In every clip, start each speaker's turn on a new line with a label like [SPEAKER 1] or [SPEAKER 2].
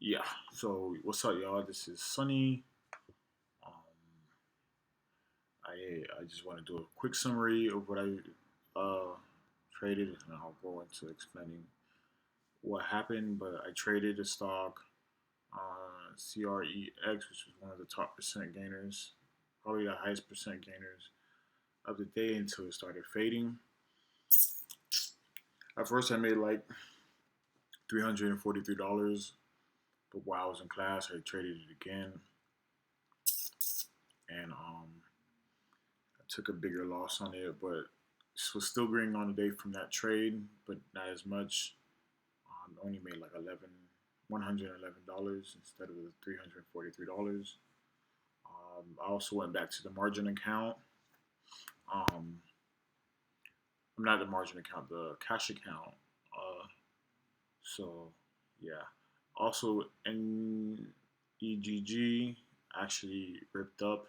[SPEAKER 1] Yeah. So what's up, y'all? This is Sunny. Um, I just want to do a quick summary of what I traded, and I'll go into explaining what happened. But I traded a stock, CREX, which was one of the top percent gainers, probably the highest percent gainers of the day until it started fading. At first, I made like $343, but while I was in class, I traded it again, and I took a bigger loss on it, but this was still greening on the day from that trade, but not as much. Only made like $111 instead of the $343. I also went back to the margin account. Um, I'm not the margin account, the cash account. So yeah. Also, NEGG actually ripped up,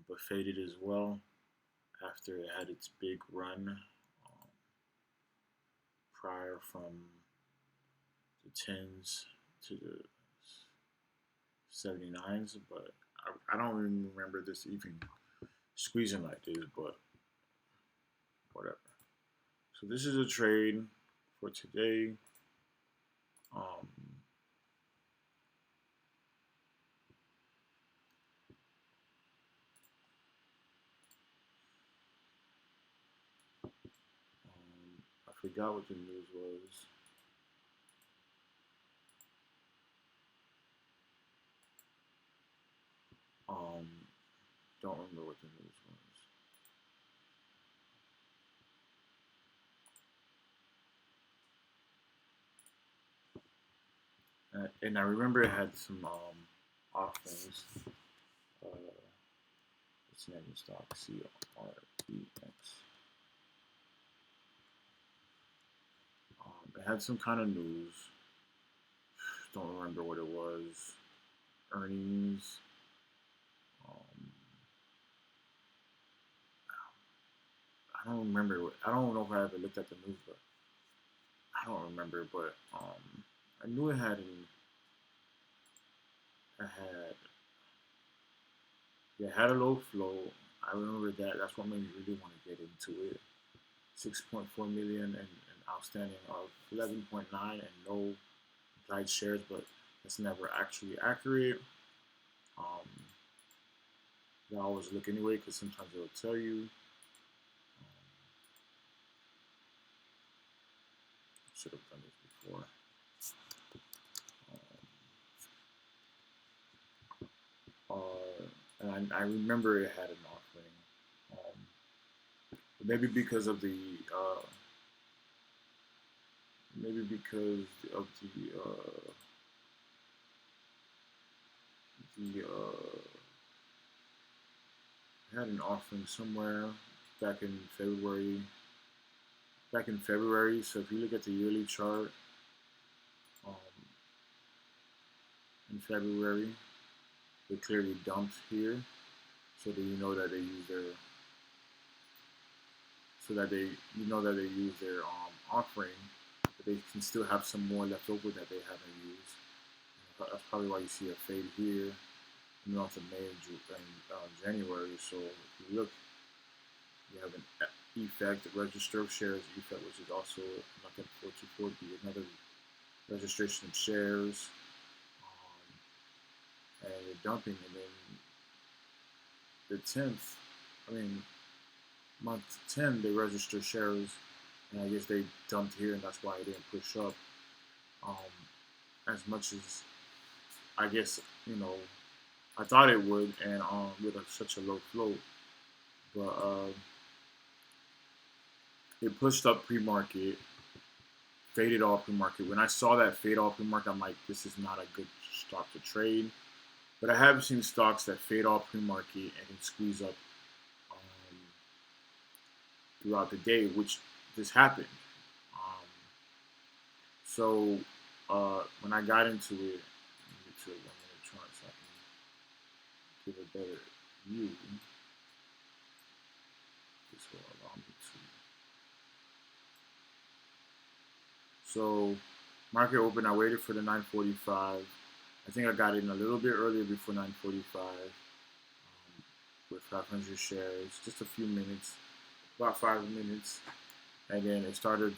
[SPEAKER 1] but faded as well after it had its big run prior from the tens to the 79s, but I don't even remember this even squeezing like this, but whatever. So this is a trade for today. Um, I forgot what the news was. Um, don't remember what the news was. And I remember it had some offerings. Uh, what's the name of the stock? CREX. It had some kind of news. Don't remember what it was. Earnings. Um, I don't remember. I don't know if I ever looked at the news, but I don't remember. But I knew it had a low flow. I remember that. That's what made me really want to get into it. 6.4 million and outstanding of 11.9 and no implied shares, but that's never actually accurate. Um, you always look anyway because sometimes it'll tell you. Should have done this before. And I remember it had an offering. Maybe because of maybe because of the had an offering somewhere back in February. Back in February, so if you look at the yearly chart um, in February, they clearly dumped here, so that you know that they use their so that they use their offering, but they can still have some more left over that they haven't used. That's probably why you see a fade here in the month of May and, January. So if you look, you have an effect, a register of shares effect, which is also like a 424 another registration of shares, and they're dumping, and then the 10th, I mean, month 10, they register shares, and I guess they dumped here, and that's why it didn't push up um, as much as I guess, I thought it would, and with such a low float. But it pushed up pre-market, faded off pre-market. When I saw that fade off pre-market, I'm like, this is not a good stock to trade. But I have seen stocks that fade off pre-market and can squeeze up um, throughout the day, which this happened. Um, so when I got into it, let me get to it 1 minute chart so I can give a better view. This will allow me to. So Market open. I waited for the 9:45. I think I got in a little bit earlier before 9:45 with 500 shares, just a few minutes, about 5 minutes, and then it started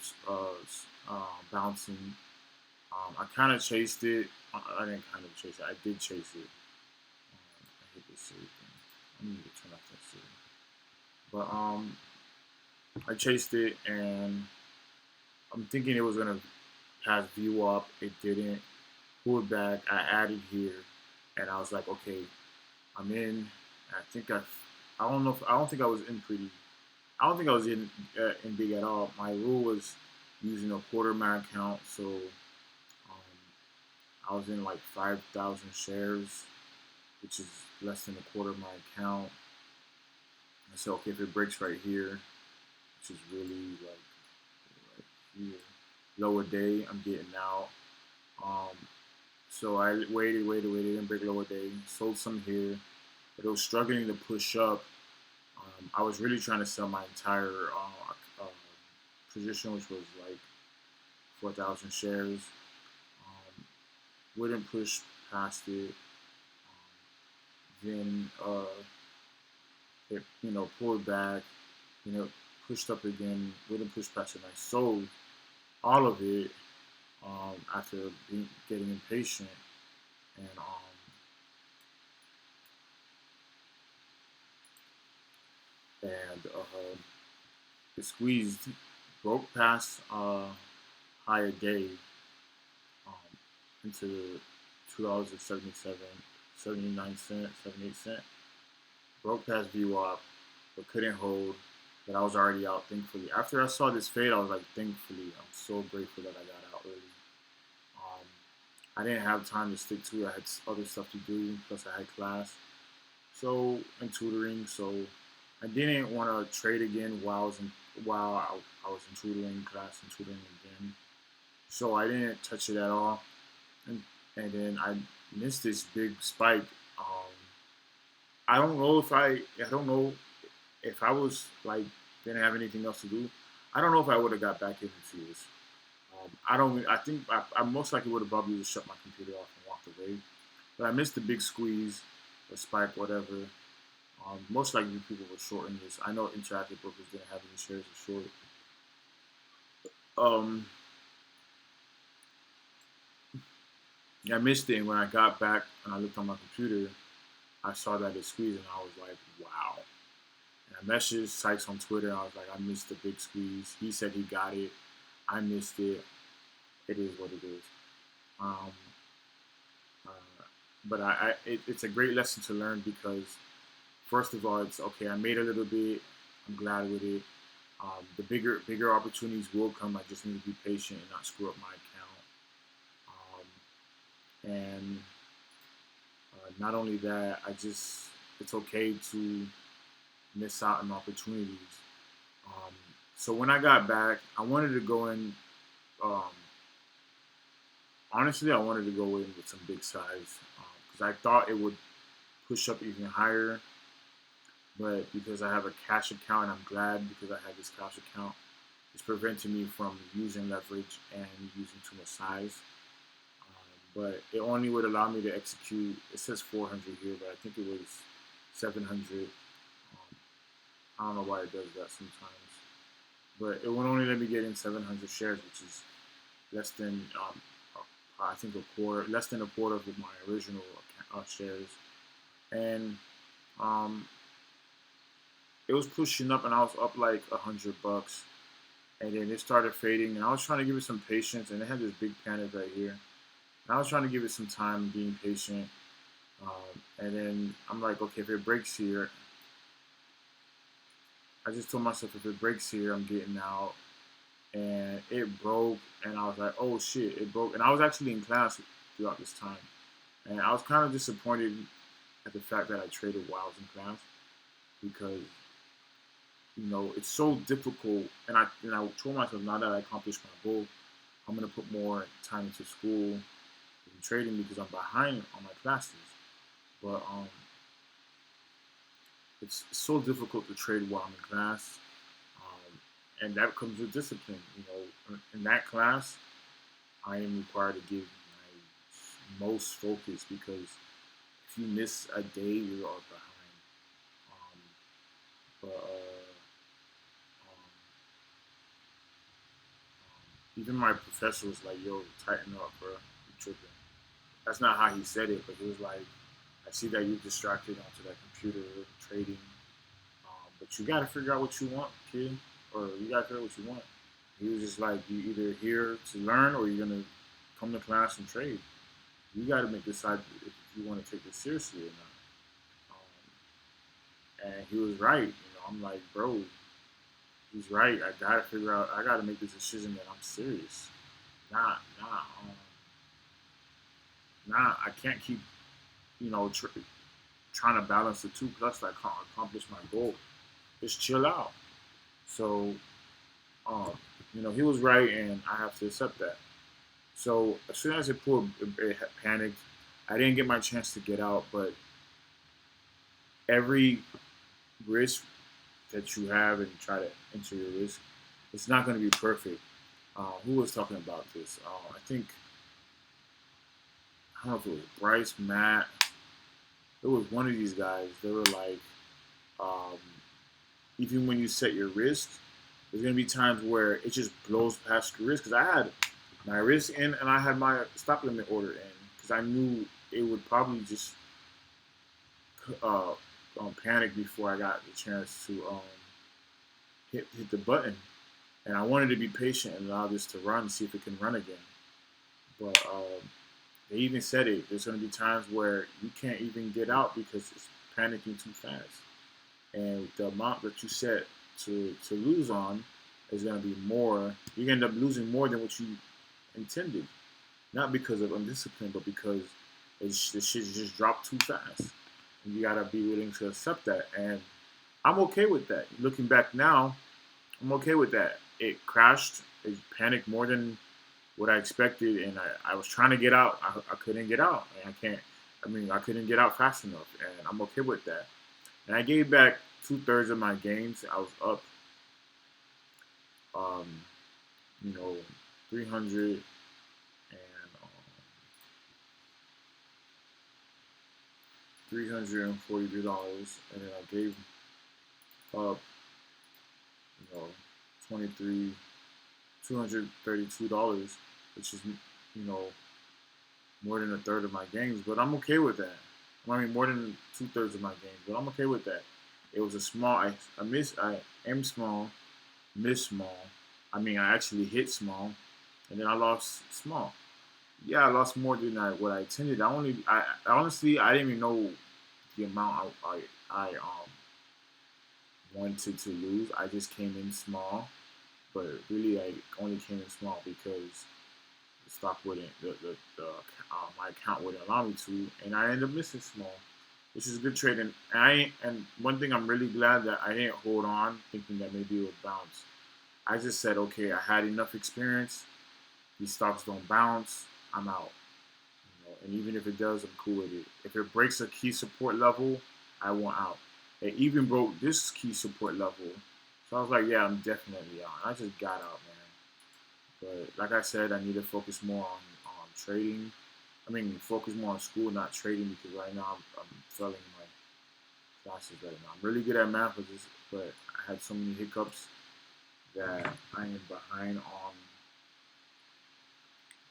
[SPEAKER 1] bouncing. I kind of chased it. I didn't kind of chase it. I did chase it. I hate this Siri thing. I need to turn off that Siri. But I chased it, and I'm thinking it was gonna pass view up. It didn't. Pulled back. I added here, and I was like, okay, I'm in. I think I don't know. I don't think I was in pretty. I don't think I was in big at all. My rule was using a quarter my account, so I was in like 5,000 shares, which is less than a quarter of my account. I said, okay, if it breaks right here, which is really like right here, lower day, I'm getting out. Um, so I waited, didn't break lower day, sold some here, but it was struggling to push up. I was really trying to sell my entire position, which was like 4,000 shares. Wouldn't push past it. Then it pulled back. Pushed up again. Wouldn't push past it. And I sold all of it after getting impatient and it squeezed, broke past higher day um, into $2.77, 79 cents, 78 cents. Broke past VWAP, but couldn't hold. But I was already out, thankfully. After I saw this fade, I was like, thankfully, I'm so grateful that I got out early. Um, I didn't have time to stick to it. I had other stuff to do, plus I had class. So and tutoring. So I didn't want to trade again while I was in tutoring class and tutoring again. So I didn't touch it at all. And then I missed this big spike. I don't know if I don't know if I was like didn't have anything else to do. I don't know if I would have got back into this. I don't. I think I most likely would have probably just shut my computer off and walked away. But I missed the big squeeze, the spike, whatever. Most likely people were shorting this. I know Interactive Brokers didn't have any shares of short. Um, I missed it, and when I got back and I looked on my computer, I saw that it squeezed, and I was like, wow. And I messaged Sykes on Twitter, and I was like, I missed the big squeeze. He said he got it. I missed it. It is what it is. Um, but it's a great lesson to learn because, first of all, it's okay. I made a little bit. I'm glad with it. The bigger opportunities will come. I just need to be patient and not screw up my account. And not only that, it's okay to miss out on opportunities. Um, so when I got back, I wanted to go in. Um, Honestly, I wanted to go in with some big size because I thought it would push up even higher. But because I have a cash account, and I'm glad because I have this cash account, it's preventing me from using leverage and using too much size. But it only would allow me to execute. It says 400 here, but I think it was 700. I don't know why it does that sometimes, but it would only let me get in 700 shares, which is less than I think less than a quarter of my original shares, and um, it was pushing up, and I was up like $100, and then it started fading, and I was trying to give it some patience, and it had this big panic right here, and I was trying to give it some time, being patient, and then I'm like, okay, if it breaks here, I just told myself if it breaks here, I'm getting out, and it broke, and I was like, oh shit, it broke, and I was actually in class throughout this time, and I was kind of disappointed at the fact that I traded while I was in class because it's so difficult, and I told myself now that I accomplished my goal, I'm gonna put more time into school and trading because I'm behind on my classes, but it's so difficult to trade while I'm in class. And that comes with discipline. In that class, I am required to give my most focus because if you miss a day, you are behind. Um, but even my professor was like, "Yo, tighten up, bro. You tripping." That's not how he said it, but he was like, "I see that you're distracted onto that computer trading, but you got to figure out what you want, kid, or you got to figure out what you want." He was just like, "You either here to learn or you're gonna come to class and trade. You got to make decide if you want to take this seriously or not." And he was right. I'm like, bro, he's right. I gotta figure out. I gotta make this decision that I'm serious. Nah. I can't keep, trying to balance the two. Plus, I can't accomplish my goal. Just chill out. So, um, he was right, and I have to accept that. So as soon as it panicked, I didn't get my chance to get out. But every risk that you have and try to enter your risk, it's not going to be perfect. Who was talking about this? I think I don't know if it was Bryce, Matt. It was one of these guys. They were like, um, even when you set your risk, there's gonna be times where it just blows past your risk. Because I had my risk in and I had my stop limit order in because I knew it would probably just uh, panic before I got the chance to hit the button. And I wanted to be patient and allow this to run, see if it can run again. But they even said it. There's going to be times where you can't even get out because it's panicking too fast, and the amount that you set to lose on is going to be more. You end up losing more than what you intended, not because of undiscipline, but because the shit just dropped too fast. And you gotta be willing to accept that, and I'm okay with that. Looking back now, I'm okay with that. It crashed. It panicked more than what I expected, and I was trying to get out. I couldn't get out, and I can't. I mean, I couldn't get out fast enough, and I'm okay with that. And I gave back 2/3 of my gains. I was up, um, you know, 300 and $343, and then I gave up, 23 $232, which is know more than a third of my games. But I'm okay with that. I mean, more than 2/3 of my games, but I'm okay with that. It was a small. I aim small, miss small. I mean, I actually hit small, and then I lost small. Yeah, I lost more than what I intended. I honestly, I didn't even know the amount I wanted to lose. I just came in small, but really I only came in small because the stock wouldn't, my account wouldn't allow me to, and I ended up missing small, which is good trading. And one thing I'm really glad that I didn't hold on thinking that maybe it would bounce. I just said, okay, I had enough experience. These stocks don't bounce. I'm out. And even if it does, I'm cool with it. If it breaks a key support level, I want out. It even broke this key support level. So I was like, yeah, I'm definitely out. I just got out, man. But like I said, I need to focus more on trading. I mean, focus more on school, not trading, because right now I'm failing my classes right now. I'm really good at math, but I had so many hiccups that I am behind on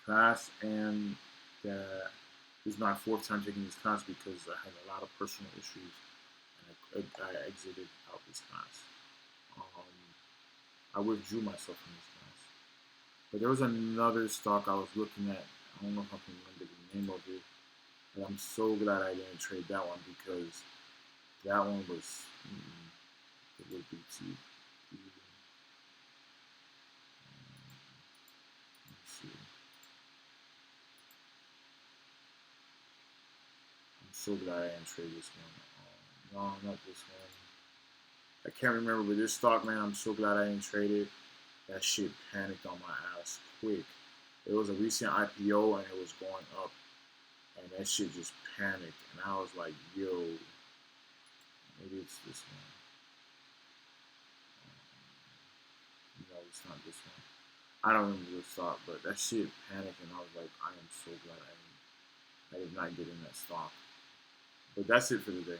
[SPEAKER 1] class, and that this is my fourth time taking this class because I had a lot of personal issues, and I exited out this class. Um, I withdrew myself from this class. But there was another stock I was looking at. I don't know if I can remember the name of it, but I'm so glad I didn't trade that one because that one was it would be too. Let's see. I'm so glad I didn't trade this one. No, not this one. I can't remember, but this stock, man, I'm so glad I didn't trade it. That shit panicked on my ass quick. It was a recent IPO and it was going up, and that shit just panicked, and I was like, yo, maybe it's this one. No, it's not this one. I don't remember the stock, but that shit panicked, and I was like, I am so glad I did not get in that stock. But that's it for today.